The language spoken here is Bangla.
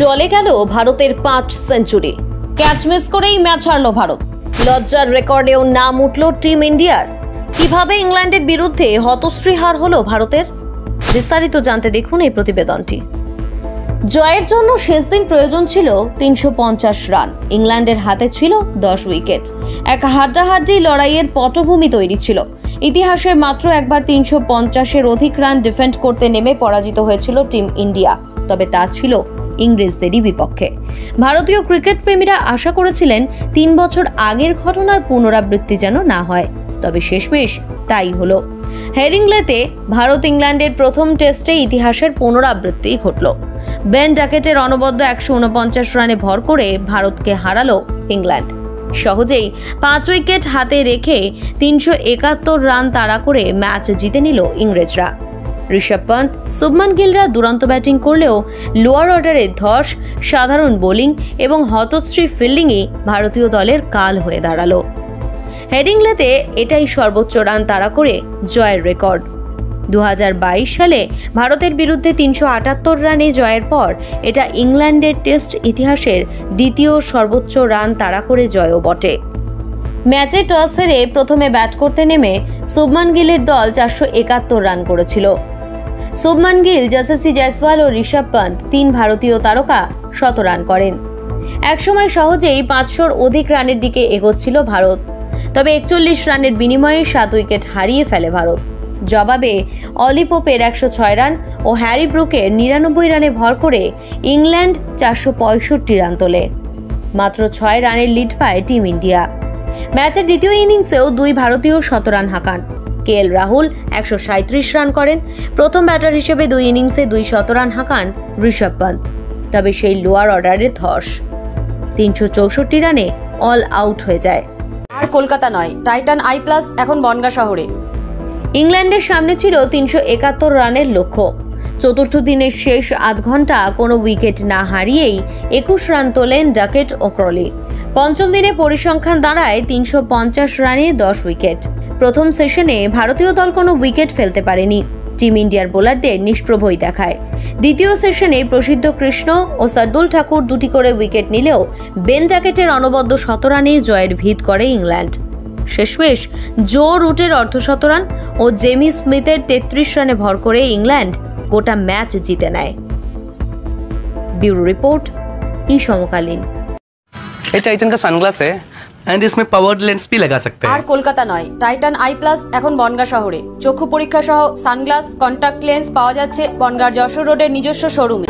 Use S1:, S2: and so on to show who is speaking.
S1: চলে গেল ভারতের 5 সেঞ্চুরি। ক্যাচ মিস করেই ম্যাচ হারল ভারত। লজ্জার রেকর্ডেও নাম উঠল টিম ইন্ডিয়ার। কিভাবে ইংল্যান্ডের বিরুদ্ধে হতশ্রী হার হলো ভারতের, বিস্তারিত জানতে দেখুন এই প্রতিবেদনটি। জয়ের জন্য শেষ দিন প্রয়োজন ছিল 350 রান। ইংল্যান্ডের হাতে ছিল 10 উইকেট। এক হাড্ডাহাড্ডি লড়াইয়ের পটভূমি তৈরি ছিল। ইতিহাসে মাত্র একবার 350-এর অধিক রান ডিফেন্ড করতে নেমে পরাজিত হয়েছিল টিম ইন্ডিয়া, তবে তা ছিল ইংরেজদেরই বিপক্ষে। ভারতীয় ক্রিকেট প্রেমীরা আশা করেছিলেন 3 বছর আগের ঘটনার পুনরাবৃত্তি যেন না হয়, তবে শেষমেশ তাই হলো। হেডিংলেতে ভারত ইংল্যান্ডের প্রথম টেস্টে ইতিহাসের পুনরাবৃত্তি ঘটল। বেন ডাকেটের অনবদ্য 149 রানে ভর করে ভারতকে হারালো ইংল্যান্ড। সহজেই 5 উইকেট হাতে রেখে 371 রান তাড়া করে ম্যাচ জিতে নিল ইংরেজরা। ঋষভ পন্থ, শুভমান গিলরা দুরন্ত ব্যাটিং করলেও লোয়ার অর্ডারে ধস, সাধারণ বোলিং এবং হতশ্রী ফিল্ডিংই ভারতীয় দলের কাল হয়ে দাঁড়ালো। হেডিংলেতে এটাই সর্বোচ্চ রান তাড়া করে জয়ের রেকর্ড। 2022 সালে ভারতের বিরুদ্ধে 378 রানে জয়ের পর এটা ইংল্যান্ডের টেস্ট ইতিহাসের দ্বিতীয় সর্বোচ্চ রান তাড়া করে জয়ও বটে। ম্যাচে টস হেরে প্রথমে ব্যাট করতে নেমে শুভমান গিলের দল 471 রান করেছিল। শুভমান গিল, যশস্বী জয়সওয়াল ও ঋষভ পন্থ 3 ভারতীয় তারকা 100 রান করেন। একসময় সহজেই 500-র অধিক রানের দিকে এগোচ্ছিল ভারত, তবে 41 রানের বিনিময়ে 7 উইকেট হারিয়ে ফেলে ভারত। জবাবে অলি পোপের 106 রান ও হ্যারি ব্রুকের 99 রানে ভর করে ইংল্যান্ড 465 রান তোলে। মাত্র 6 রানের লিড পায় টিম ইন্ডিয়া। ম্যাচের দ্বিতীয় ইনিংসেও 2 ভারতীয় শতরান হাঁকান। কেএল রাহুল 137 রান করেন। প্রথম ব্যাটার হিসেবে 2 ইনিংসে 2 শতরান হাঁকান ঋষভ পন্থ, তবে সেই লোয়ার অর্ডারে ধস। 364 রানে অল আউট হয়ে যায়।
S2: আর কলকাতা নয়, টাইটান আই প্লাস এখন বনগাঁ শহরে।
S1: ইংল্যান্ডের সামনে ছিল 371 রানের লক্ষ্য। চতুর্থ দিনের শেষ আধ ঘন্টা কোনো উইকেট না হারিয়েই 21 রান তোলেন ডাকেট ও ক্রলি। পঞ্চম দিনে পরিসংখ্যান দাঁড়ায় 350 রানে 10 উইকেট। প্রথম সেশনে ভারতীয় দল কোনো উইকেট ফেলতে পারেনি। টিম ইন্ডিয়ার বোলারদের নিষ্প্রভই দেখায়। দ্বিতীয় সেশনে প্রসিদ্ধ কৃষ্ণ ও শার্দুল ঠাকুর 2টি করে উইকেট নিলেও বেন ডাকেটের অনবদ্য 100 রানে জয়ের ভিত করে ইংল্যান্ড। শেষমেশ জো রুটের অর্ধশতরান ও জেমি স্মিথের 33 রানে ভর করে ইংল্যান্ড গোটা ম্যাচ জিতে নেয়। ब्यूरो रिपोर्ट, ई समकालीन।
S3: ये टाइटन का सनग्लास है एंड इसमें पावर्ड लेंस भी लगा सकते हैं।
S2: আর কলকাতা নয়, টাইটান আই প্লাস এখন বনগাঁ শহরে। চক্ষু পরীক্ষা সহ সানগ্লাস, কন্টাক্ট লেন্স পাওয়া যাচ্ছে বনগাঁর যশোর রোডের নিজস্ব শোরুমে।